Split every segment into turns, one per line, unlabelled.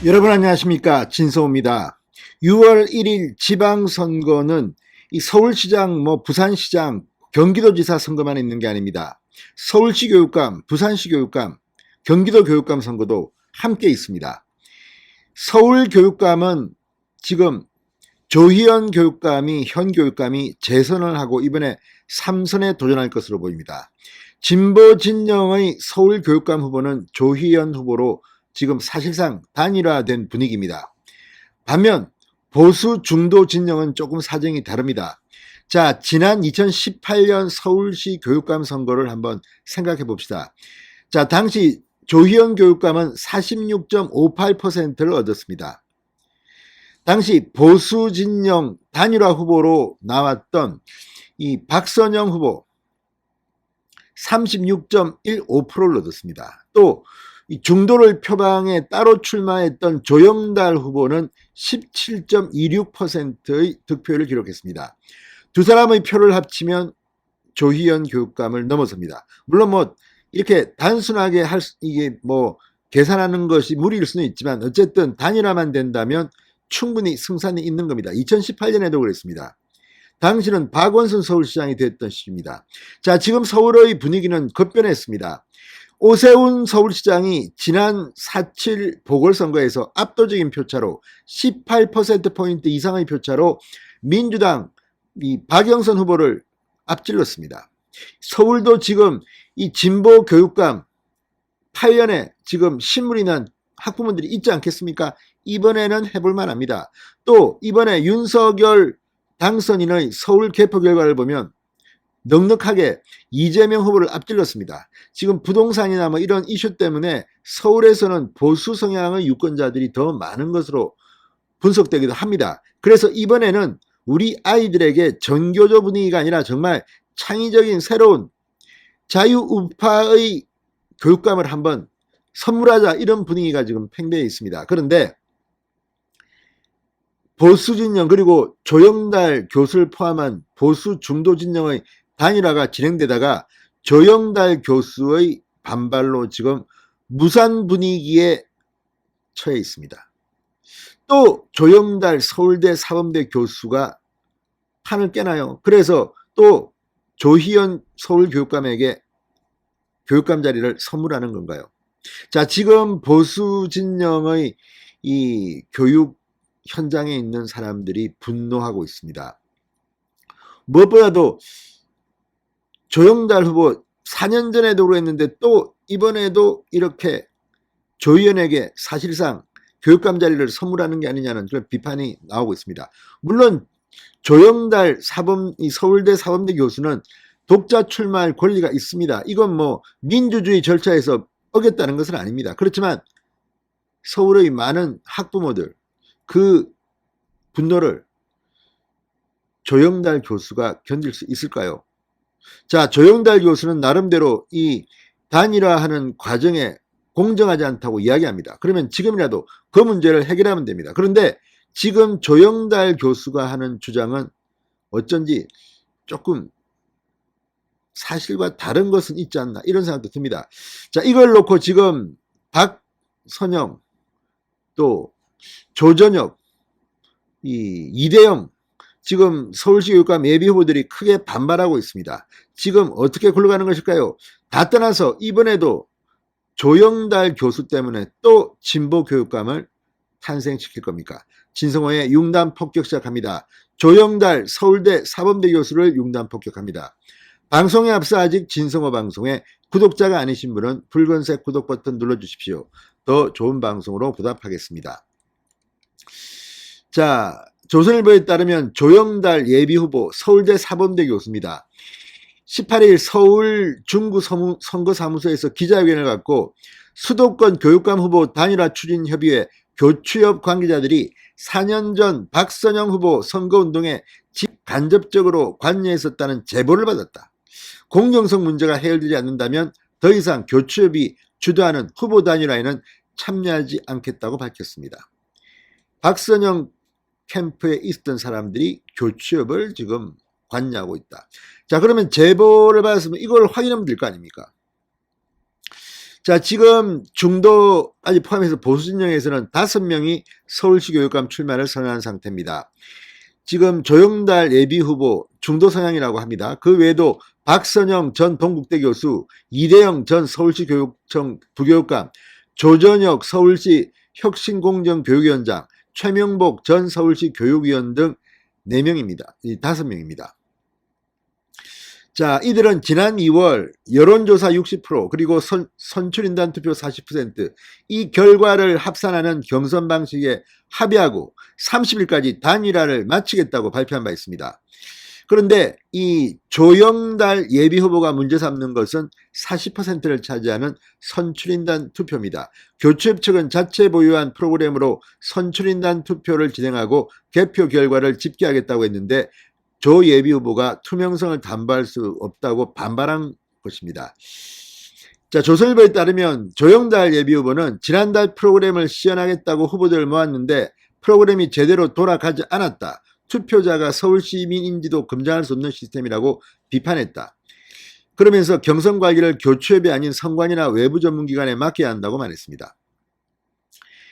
여러분 안녕하십니까, 진성호입니다. 6월 1일 지방선거는 이 서울시장, 부산시장, 경기도지사 선거만 있는 게 아닙니다. 서울시 교육감, 부산시 교육감, 경기도 교육감 선거도 함께 있습니다. 서울 교육감은 지금 조희연 교육감이, 현 교육감이 재선을 하고 이번에 3선에 도전할 것으로 보입니다. 진보 진영의 서울 교육감 후보는 조희연 후보로 지금 사실상 단일화된 분위기입니다. 반면 보수 중도 진영은 조금 사정이 다릅니다. 자, 지난 2018년 서울시 교육감 선거를 한번 생각해 봅시다. 자, 당시 조희연 교육감은 46.58%를 얻었습니다. 당시 보수 진영 단일화 후보로 나왔던 이 박선영 후보 36.15%를 얻었습니다. 또 이 중도를 표방해 따로 출마했던 조영달 후보는 17.26%의 득표를 기록했습니다. 두 사람의 표를 합치면 조희연 교육감을 넘어섭니다. 물론 이렇게 단순하게 이게 계산하는 것이 무리일 수는 있지만 어쨌든 단일화만 된다면 충분히 승산이 있는 겁니다. 2018년에도 그랬습니다. 당시는 박원순 서울시장이 됐던 시기입니다. 자, 지금 서울의 분위기는 급변했습니다. 오세훈 서울시장이 지난 4.7 보궐선거에서 압도적인 표차로 18%포인트 이상의 표차로 민주당 이 박영선 후보를 앞질렀습니다. 서울도 지금 이 진보 교육감 8년에 지금 신문이 난 학부모들이 있지 않겠습니까? 이번에는 해볼 만합니다. 또 이번에 윤석열 당선인의 서울 개표 결과를 보면 넉넉하게 이재명 후보를 앞질렀습니다. 지금 부동산이나 이런 이슈 때문에 서울에서는 보수 성향의 유권자들이 더 많은 것으로 분석되기도 합니다. 그래서 이번에는 우리 아이들에게 전교조 분위기가 아니라 정말 창의적인 새로운 자유우파의 교육감을 한번 선물하자, 이런 분위기가 지금 팽배해 있습니다. 그런데 보수 진영 그리고 조영달 교수를 포함한 보수 중도 진영의 단일화가 진행되다가 조영달 교수의 반발로 지금 무산 분위기에 처해 있습니다. 또 조영달 서울대 사범대 교수가 판을 깨나요. 그래서 또 조희연 서울교육감에게 교육감 자리를 선물하는 건가요? 자, 지금 보수 진영의 이 교육 현장에 있는 사람들이 분노하고 있습니다. 무엇보다도 조영달 후보 4년 전에도 그랬는데 또 이번에도 이렇게 조희연에게 사실상 교육감 자리를 선물하는 게 아니냐는 그런 비판이 나오고 있습니다. 물론 조영달 서울대 사범대 교수는 독자 출마할 권리가 있습니다. 이건 민주주의 절차에서 어겼다는 것은 아닙니다. 그렇지만 서울의 많은 학부모들 그 분노를 조영달 교수가 견딜 수 있을까요? 자, 조영달 교수는 나름대로 이 단일화하는 과정에 공정하지 않다고 이야기합니다. 그러면 지금이라도 그 문제를 해결하면 됩니다. 그런데 지금 조영달 교수가 하는 주장은 어쩐지 조금 사실과 다른 것은 있지 않나, 이런 생각도 듭니다. 자, 이걸 놓고 지금 박선영, 또 조전혁, 이대영 지금 서울시 교육감 예비 후보들이 크게 반발하고 있습니다. 지금 어떻게 굴러가는 것일까요? 다 떠나서 이번에도 조영달 교수 때문에 또 진보 교육감을 탄생시킬 겁니까? 진성호의 융단 폭격 시작합니다. 조영달 서울대 사범대 교수를 융단 폭격합니다. 방송에 앞서 아직 진성호 방송에 구독자가 아니신 분은 붉은색 구독 버튼 눌러주십시오. 더 좋은 방송으로 보답하겠습니다. 자, 조선일보에 따르면 조영달 예비후보 서울대 사범대 교수입니다. 18일 서울 중구 선거사무소에서 기자회견을 갖고 수도권 교육감 후보 단일화 추진협의회 교추협 관계자들이 4년 전 박선영 후보 선거운동에 간접적으로 관여했었다는 제보를 받았다. 공정성 문제가 해결되지 않는다면 더 이상 교추협이 주도하는 후보 단일화에는 참여하지 않겠다고 밝혔습니다. 박선영 캠프에 있었던 사람들이 교취업을 지금 관여하고 있다. 자, 그러면 제보를 받았으면 이걸 확인하면 될 거 아닙니까? 자, 지금 중도까지 포함해서 보수 진영에서는 5명이 서울시 교육감 출마를 선언한 상태입니다. 지금 조영달 예비후보 중도 성향이라고 합니다. 그 외에도 박선영 전 동국대 교수, 이대영 전 서울시 교육청 부교육감, 조전혁 서울시 혁신공정교육위원장, 최명복 전 서울시 교육위원 등 4명입니다. 5명입니다. 자, 이들은 지난 2월 여론조사 60% 그리고 선출인단 투표 40% 이 결과를 합산하는 경선 방식에 합의하고 30일까지 단일화를 마치겠다고 발표한 바 있습니다. 그런데 이 조영달 예비후보가 문제 삼는 것은 40%를 차지하는 선출인단 투표입니다. 교체협 측은 자체 보유한 프로그램으로 선출인단 투표를 진행하고 개표 결과를 집계하겠다고 했는데 조 예비후보가 투명성을 담보할 수 없다고 반발한 것입니다. 자, 조선일보에 따르면 조영달 예비후보는 지난달 프로그램을 시연하겠다고 후보들을 모았는데 프로그램이 제대로 돌아가지 않았다. 투표자가 서울시민인지도 검증할 수 없는 시스템이라고 비판했다. 그러면서 경선 관리를 교체협이 아닌 선관위나 외부 전문기관에 맡겨야 한다고 말했습니다.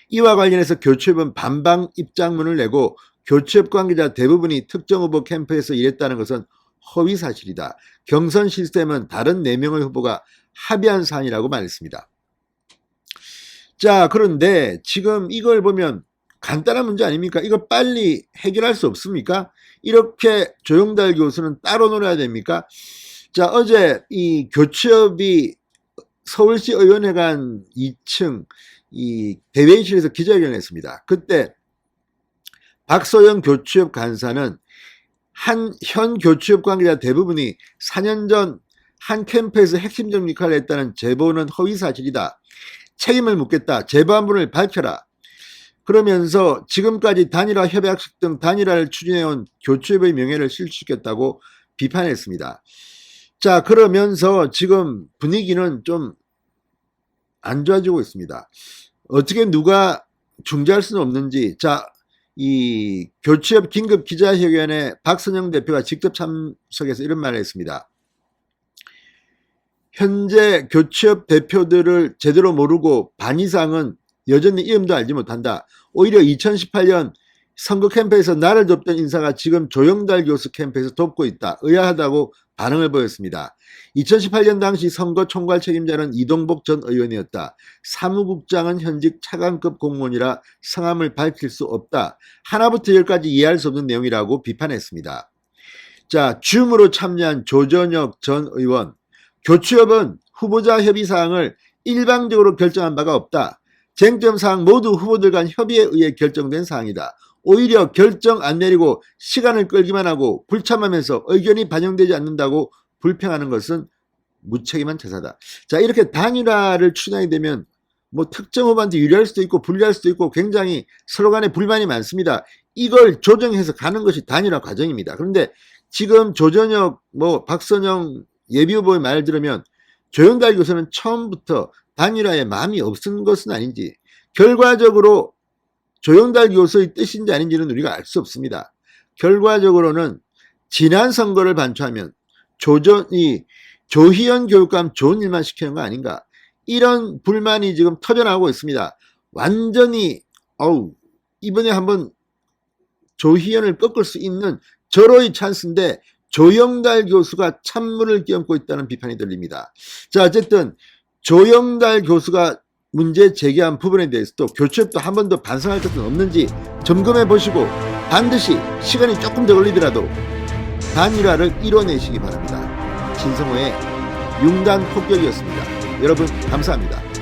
이와 관련해서 교체협은 반박 입장문을 내고 교체협 관계자 대부분이 특정 후보 캠프에서 일했다는 것은 허위 사실이다. 경선 시스템은 다른 4명의 후보가 합의한 사안이라고 말했습니다. 자, 그런데 지금 이걸 보면 간단한 문제 아닙니까? 이거 빨리 해결할 수 없습니까? 이렇게 조영달 교수는 따로 놀아야 됩니까? 자, 어제 이 교체협이 서울시 의원회관 2층 이 대회의실에서 기자회견을 했습니다. 그때 박소영 교체협 간사는 현 교체협 관계자 대부분이 4년 전 한 캠프에서 핵심적 역할을 했다는 제보는 허위 사실이다. 책임을 묻겠다. 제보한분을 밝혀라. 그러면서 지금까지 단일화 협약식 등 단일화를 추진해온 교체협의 명예를 실추시켰다고 비판했습니다. 자, 그러면서 지금 분위기는 좀 안 좋아지고 있습니다. 어떻게 누가 중재할 수는 없는지. 자, 이 교체협 긴급 기자회견에 박선영 대표가 직접 참석해서 이런 말을 했습니다. 현재 교체협 대표들을 제대로 모르고 반 이상은 여전히 이름도 알지 못한다. 오히려 2018년 선거 캠프에서 나를 돕던 인사가 지금 조영달 교수 캠프에서 돕고 있다. 의아하다고 반응을 보였습니다. 2018년 당시 선거 총괄 책임자는 이동복 전 의원이었다. 사무국장은 현직 차관급 공무원이라 성함을 밝힐 수 없다. 하나부터 열까지 이해할 수 없는 내용이라고 비판했습니다. 자, 줌으로 참여한 조전혁 전 의원. 교체협은 후보자 협의 사항을 일방적으로 결정한 바가 없다. 쟁점 사항 모두 후보들 간 협의에 의해 결정된 사항이다. 오히려 결정 안 내리고 시간을 끌기만 하고 불참하면서 의견이 반영되지 않는다고 불평하는 것은 무책임한 처사다. 자, 이렇게 단일화를 추진하게 되면 뭐 특정 후보한테 유리할 수도 있고 불리할 수도 있고 굉장히 서로 간에 불만이 많습니다. 이걸 조정해서 가는 것이 단일화 과정입니다. 그런데 지금 조전혁 박선영 예비후보의 말을 들으면 조영달 교수는 처음부터 단일화에 마음이 없은 것은 아닌지, 결과적으로 조영달 교수의 뜻인지 아닌지는 우리가 알 수 없습니다. 결과적으로는 지난 선거를 반추하면 조희연 교육감 좋은 일만 시키는 거 아닌가, 이런 불만이 지금 터져나오고 있습니다. 완전히 이번에 한번 조희연을 꺾을 수 있는 절호의 찬스인데 조영달 교수가 찬물을 끼얹고 있다는 비판이 들립니다. 자, 어쨌든 조영달 교수가 문제 제기한 부분에 대해서도 교체협도 한 번 더 반성할 것은 없는지 점검해 보시고 반드시 시간이 조금 더 걸리더라도 단일화를 이뤄내시기 바랍니다. 진성호의 융단 폭격이었습니다. 여러분 감사합니다.